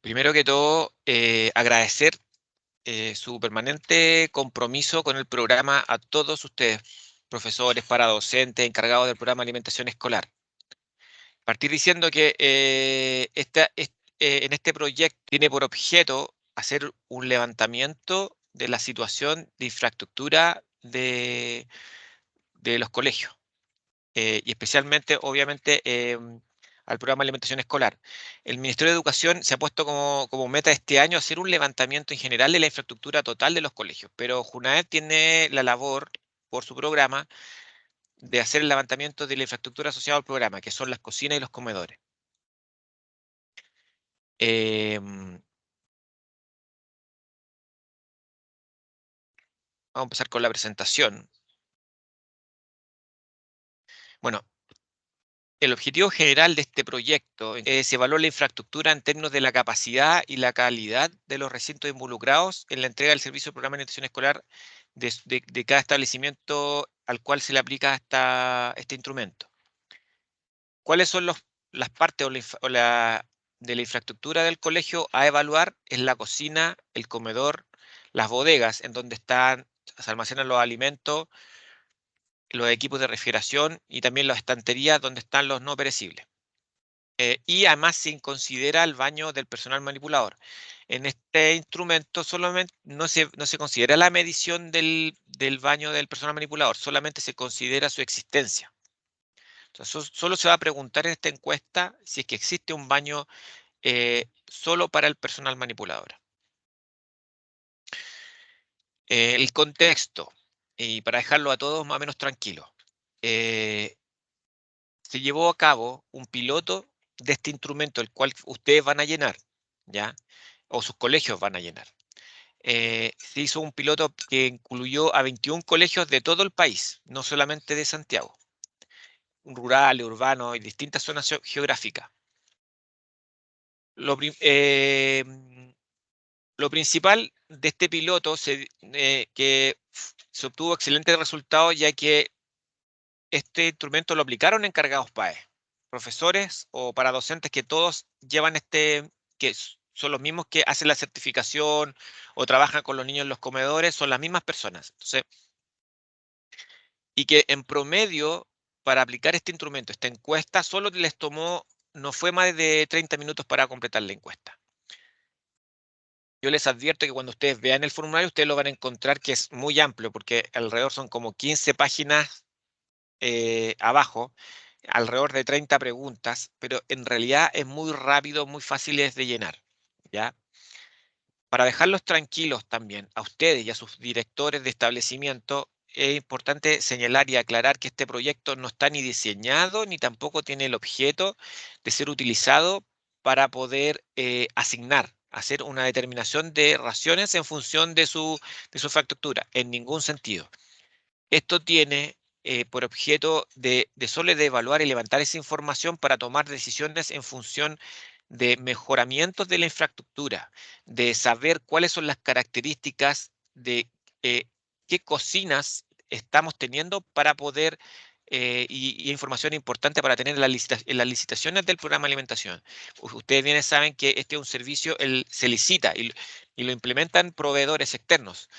Primero que todo, agradecer su permanente compromiso con el programa a todos ustedes, profesores, paradocentes, encargados del programa de alimentación escolar. Partir diciendo que en este proyecto tiene por objeto hacer un levantamiento de la situación de infraestructura de los colegios. Y especialmente, obviamente, al programa de alimentación escolar. El Ministerio de Educación se ha puesto como meta este año hacer un levantamiento en general de la infraestructura total de los colegios, pero JUNAED tiene la labor, por su programa, de hacer el levantamiento de la infraestructura asociada al programa, que son las cocinas y los comedores. Vamos a empezar con la presentación. Bueno, el objetivo general de este proyecto es evaluar la infraestructura en términos de la capacidad y la calidad de los recintos involucrados en la entrega del servicio de programa de alimentación escolar de cada establecimiento al cual se le aplica este instrumento. ¿Cuáles son las partes de la infraestructura del colegio a evaluar? Es la cocina, el comedor, las bodegas en donde se almacenan los alimentos, los equipos de refrigeración y también las estanterías donde están los no perecibles. Y además se considera el baño del personal manipulador. En este instrumento solamente no se considera la medición del baño del personal manipulador, solamente se considera su existencia. Entonces, solo se va a preguntar en esta encuesta si es que existe un baño solo para el personal manipulador. El contexto, y para dejarlo a todos más o menos tranquilos. Se llevó a cabo un piloto de este instrumento, el cual ustedes van a llenar, ¿ya? O sus colegios van a llenar. Se hizo un piloto que incluyó a 21 colegios de todo el país, no solamente de Santiago, rurales, urbanos y distintas zonas geográficas. Lo principal de este piloto que se obtuvo excelentes resultados, ya que este instrumento lo aplicaron encargados PAE, profesores o para docentes que todos llevan son los mismos que hacen la certificación o trabajan con los niños en los comedores, son las mismas personas. Entonces, y que en promedio, para aplicar este instrumento, esta encuesta, solo les tomó, no fue más de 30 minutos para completar la encuesta. Yo les advierto que cuando ustedes vean el formulario, ustedes lo van a encontrar que es muy amplio, porque alrededor son como 15 páginas abajo, alrededor de 30 preguntas, pero en realidad es muy rápido, muy fácil de llenar, ¿ya? Para dejarlos tranquilos también a ustedes y a sus directores de establecimiento, es importante señalar y aclarar que este proyecto no está ni diseñado ni tampoco tiene el objeto de ser utilizado para poder hacer una determinación de raciones en función de su infraestructura, en ningún sentido. Esto tiene por objeto de solo de evaluar y levantar esa información para tomar decisiones en función de mejoramientos de la infraestructura, de saber cuáles son las características de qué cocinas estamos teniendo para poder, y información importante para tener en las licitaciones del programa de alimentación. Ustedes bien saben que este es un servicio, se licita y lo implementan proveedores externos.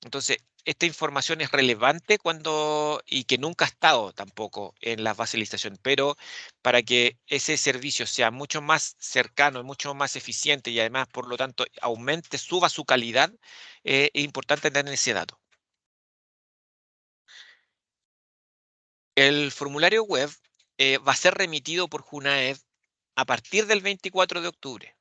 Entonces, esta información es relevante y que nunca ha estado tampoco en las bases de licitación, pero para que ese servicio sea mucho más cercano y mucho más eficiente y además, por lo tanto, suba su calidad, es importante tener ese dato. El formulario web va a ser remitido por JUNAED a partir del 24 de octubre.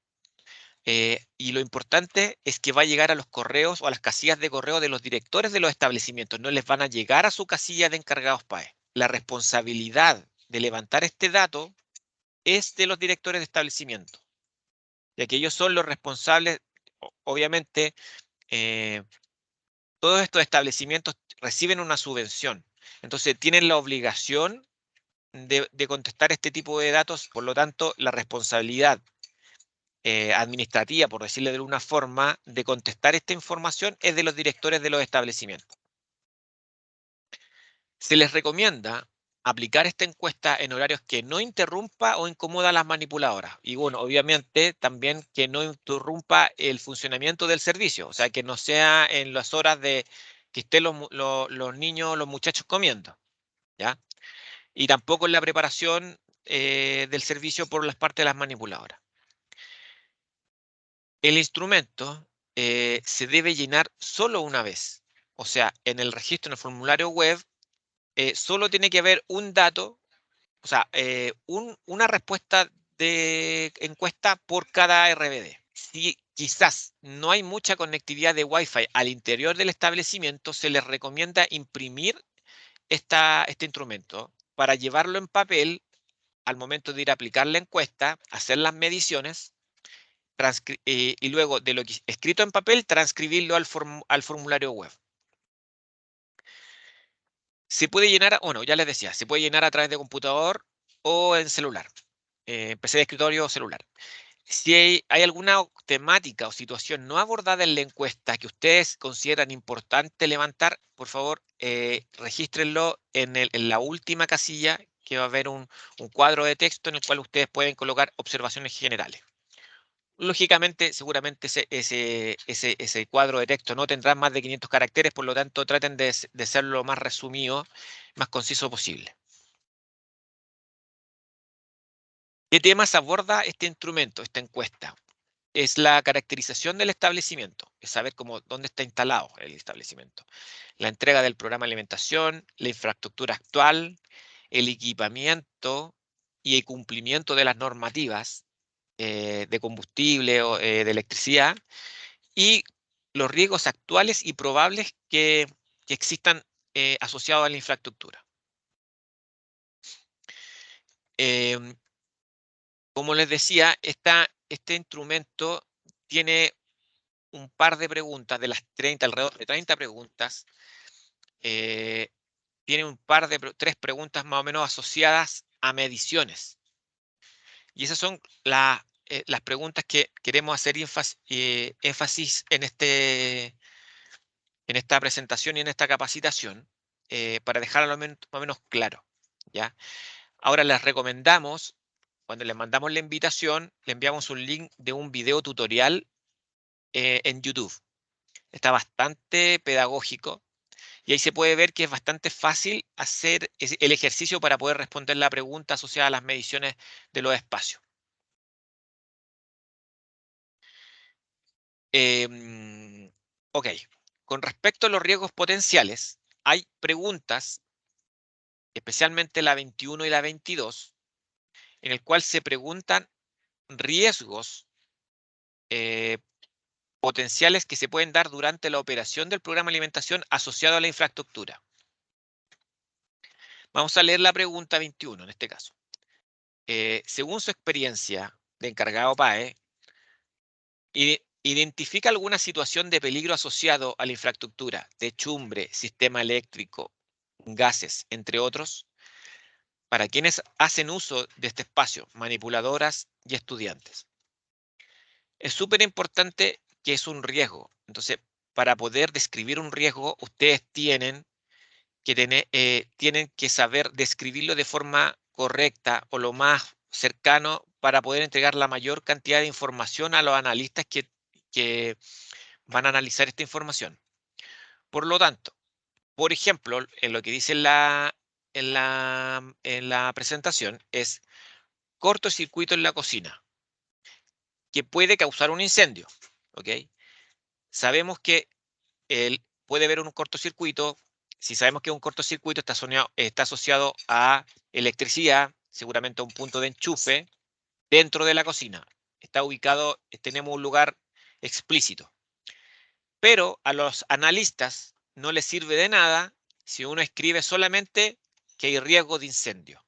Y lo importante es que va a llegar a los correos o a las casillas de correo de los directores de los establecimientos. No les van a llegar a su casilla de encargados PAE. La responsabilidad de levantar este dato es de los directores de establecimiento, ya que ellos son los responsables. Obviamente, eh, todos estos establecimientos reciben una subvención. Entonces, tienen la obligación de contestar este tipo de datos. Por lo tanto, la responsabilidad administrativa, por decirle de alguna forma, de contestar esta información es de los directores de los establecimientos. Se les recomienda aplicar esta encuesta en horarios que no interrumpa o incomoda a las manipuladoras. Y bueno, obviamente también que no interrumpa el funcionamiento del servicio, o sea, que no sea en las horas de que estén los niños, los muchachos comiendo, ¿ya? Y tampoco en la preparación del servicio por las partes de las manipuladoras. El instrumento se debe llenar solo una vez. O sea, en el registro, en el formulario web, solo tiene que haber un dato, o sea, una respuesta de encuesta por cada RBD. Si quizás no hay mucha conectividad de Wi-Fi al interior del establecimiento, se les recomienda imprimir este instrumento para llevarlo en papel al momento de ir a aplicar la encuesta, hacer las mediciones y luego de lo que escrito en papel, transcribirlo al formulario web. Se puede llenar, bueno, ya les decía, se puede llenar a través de computador o en celular, PC de escritorio o celular. Si hay alguna temática o situación no abordada en la encuesta que ustedes consideran importante levantar, por favor, regístrenlo en la última casilla, que va a haber un cuadro de texto en el cual ustedes pueden colocar observaciones generales. Lógicamente, seguramente ese cuadro de texto no tendrá más de 500 caracteres, por lo tanto, traten de ser lo más resumido, más conciso posible. ¿Qué temas aborda este instrumento, esta encuesta? Es la caracterización del establecimiento, es saber dónde está instalado el establecimiento, la entrega del programa de alimentación, la infraestructura actual, el equipamiento y el cumplimiento de las normativas de combustible o de electricidad, y los riesgos actuales y probables que existan asociados a la infraestructura. Em, Como les decía, este instrumento tiene un par de preguntas, de las 30, alrededor de 30 preguntas, tiene tres preguntas más o menos asociadas a mediciones. Y esas son las preguntas que queremos hacer énfasis en esta presentación y en esta capacitación, para dejarlo más o menos claro, ¿ya? Ahora les recomendamos, cuando les mandamos la invitación, le enviamos un link de un video tutorial en YouTube. Está bastante pedagógico y ahí se puede ver que es bastante fácil hacer el ejercicio para poder responder la pregunta asociada a las mediciones de los espacios. Ok, con respecto a los riesgos potenciales, hay preguntas, especialmente la 21 y la 22, en el cual se preguntan riesgos eh, potenciales que se pueden dar durante la operación del programa de alimentación asociado a la infraestructura. Vamos a leer la pregunta 21 en este caso. Según su experiencia de encargado PAE, ¿identifica alguna situación de peligro asociado a la infraestructura, techumbre, sistema eléctrico, gases, entre otros, para quienes hacen uso de este espacio, manipuladoras y estudiantes? Es súper importante que es un riesgo. Entonces, para poder describir un riesgo, ustedes tienen que saber describirlo de forma correcta o lo más cercano para poder entregar la mayor cantidad de información a los analistas que van a analizar esta información. Por lo tanto, por ejemplo, en lo que dice en la presentación es cortocircuito en la cocina, que puede causar un incendio. ¿Ok? Sabemos que puede haber un cortocircuito. Si sabemos que un cortocircuito está asociado a electricidad, seguramente a un punto de enchufe dentro de la cocina. Está ubicado, tenemos un lugar explícito. Pero a los analistas no les sirve de nada si uno escribe solamente que hay riesgo de incendio.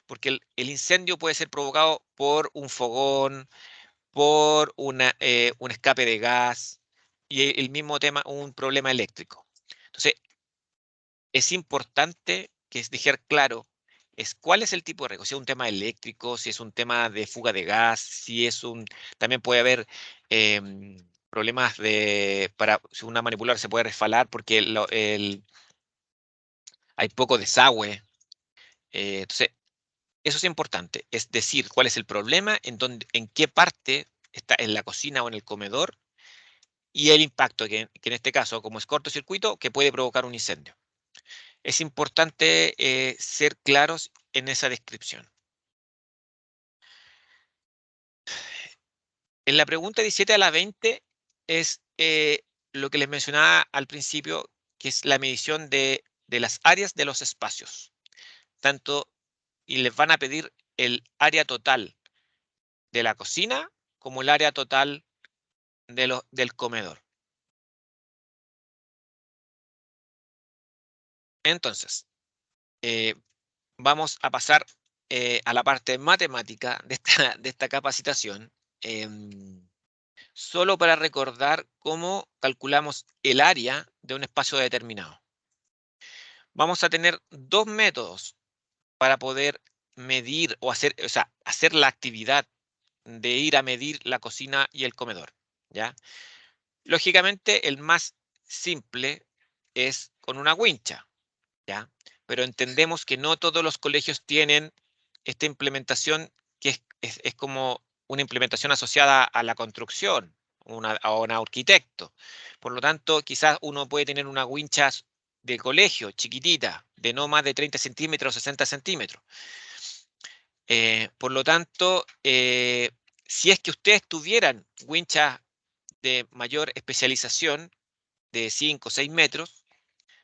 Porque el incendio puede ser provocado por un fogón, por un escape de gas y el mismo tema, un problema eléctrico. Entonces, es importante que es dejar claro cuál es el tipo de riesgo, si es un tema eléctrico, si es un tema de fuga de gas, también puede haber problemas si una manipuladora se puede resfalar porque hay poco desagüe, Entonces, eso es importante, es decir, cuál es el problema, en qué parte está, en la cocina o en el comedor, y el impacto, que en este caso, como es cortocircuito, que puede provocar un incendio. Es importante ser claros en esa descripción. En la pregunta 17 a la 20 es lo que les mencionaba al principio, que es la medición de las áreas de los espacios. Tanto, y les van a pedir el área total de la cocina como el área total del comedor. Entonces, eh, vamos a pasar a la parte matemática de esta capacitación. Solo para recordar cómo calculamos el área de un espacio determinado. Vamos a tener dos métodos para poder medir hacer la actividad de ir a medir la cocina y el comedor, ¿ya? Lógicamente, el más simple es con una wincha, ¿ya? Pero entendemos que no todos los colegios tienen esta implementación que es como una implementación asociada a la construcción, a un arquitecto. Por lo tanto, quizás uno puede tener una wincha de colegio chiquitita, de no más de 30 centímetros o 60 centímetros. Por lo tanto, si es que ustedes tuvieran winchas de mayor especialización, de 5 o 6 metros,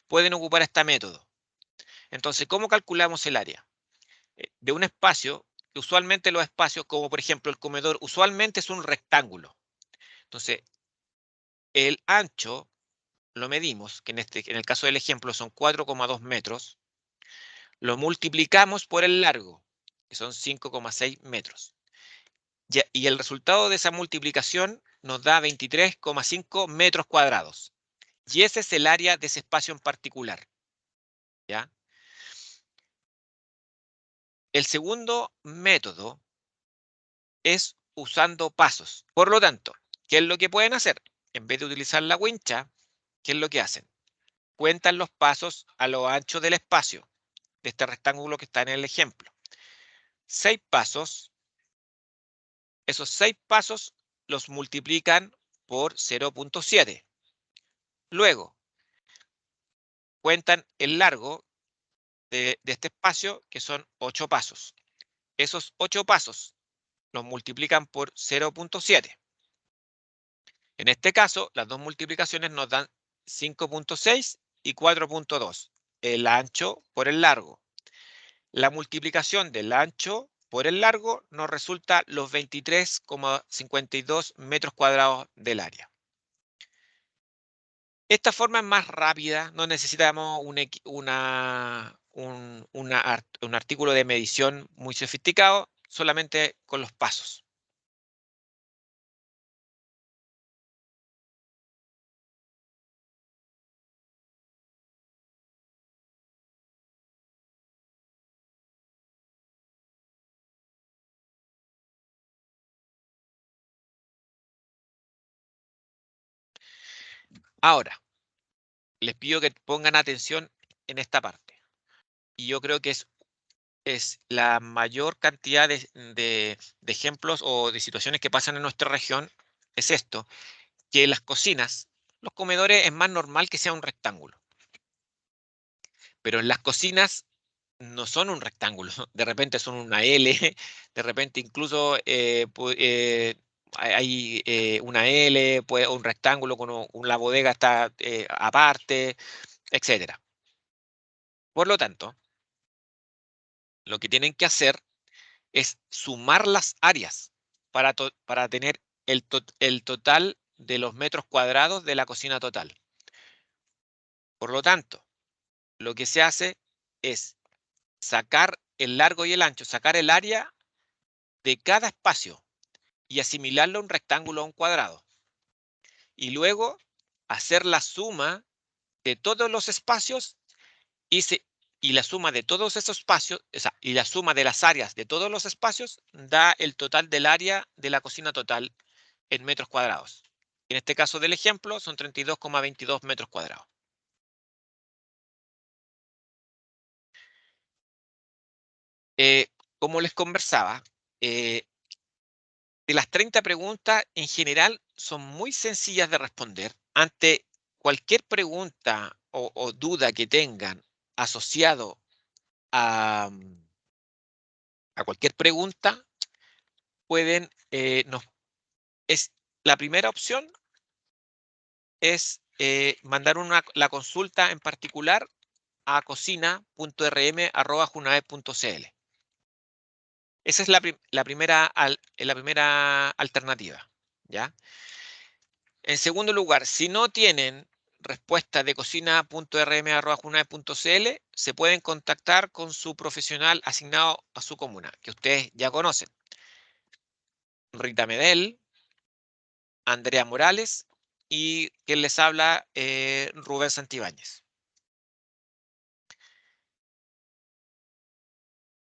pueden ocupar este método. Entonces, ¿cómo calculamos el área? De un espacio, que usualmente los espacios, como por ejemplo el comedor, usualmente es un rectángulo. Entonces, el ancho lo medimos, que en el caso del ejemplo son 4,2 metros, lo multiplicamos por el largo, que son 5,6 metros. Y el resultado de esa multiplicación nos da 23,5 metros cuadrados. Y ese es el área de ese espacio en particular, ¿ya? El segundo método es usando pasos. Por lo tanto, ¿qué es lo que pueden hacer? En vez de utilizar la wincha, ¿qué es lo que hacen? Cuentan los pasos a lo ancho del espacio de este rectángulo que está en el ejemplo. 6 pasos, esos 6 pasos los multiplican por 0,7. Luego, cuentan el largo de este espacio, que son 8 pasos. Esos 8 pasos los multiplican por 0,7. En este caso, las dos multiplicaciones nos dan 5,6 y 4,2. El ancho por el largo. La multiplicación del ancho por el largo nos resulta los 23,52 metros cuadrados del área. Esta forma es más rápida, no necesitamos un artículo de medición muy sofisticado, solamente con los pasos. Ahora, les pido que pongan atención en esta parte. Y yo creo que es la mayor cantidad de ejemplos o de situaciones que pasan en nuestra región, es esto, que las cocinas, los comedores es más normal que sea un rectángulo, pero en las cocinas no son un rectángulo, de repente son una L, de repente incluso hay una L, un rectángulo con la bodega está aparte, etcétera. Por lo tanto, lo que tienen que hacer es sumar las áreas para tener el total de los metros cuadrados de la cocina total. Por lo tanto, lo que se hace es sacar el largo y el ancho, sacar el área de cada espacio y asimilarlo a un rectángulo o un cuadrado. Y luego hacer la suma de todos los espacios y, y la suma de todos esos espacios, y la suma de las áreas de todos los espacios da el total del área de la cocina total en metros cuadrados. En este caso del ejemplo son 32,22 metros cuadrados. Como les conversaba, de las 30 preguntas, en general, son muy sencillas de responder. Ante cualquier pregunta o duda que tengan asociado a, a cualquier pregunta, pueden, la primera opción es mandar la consulta en particular a cocina.rm@junaed.cl. Esa es la primera alternativa, ¿ya? En segundo lugar, si no tienen respuesta de cocina.rm@junaed.cl, se pueden contactar con su profesional asignado a su comuna, que ustedes ya conocen. Rita Medel, Andrea Morales y quien les habla, Rubén Santibáñez.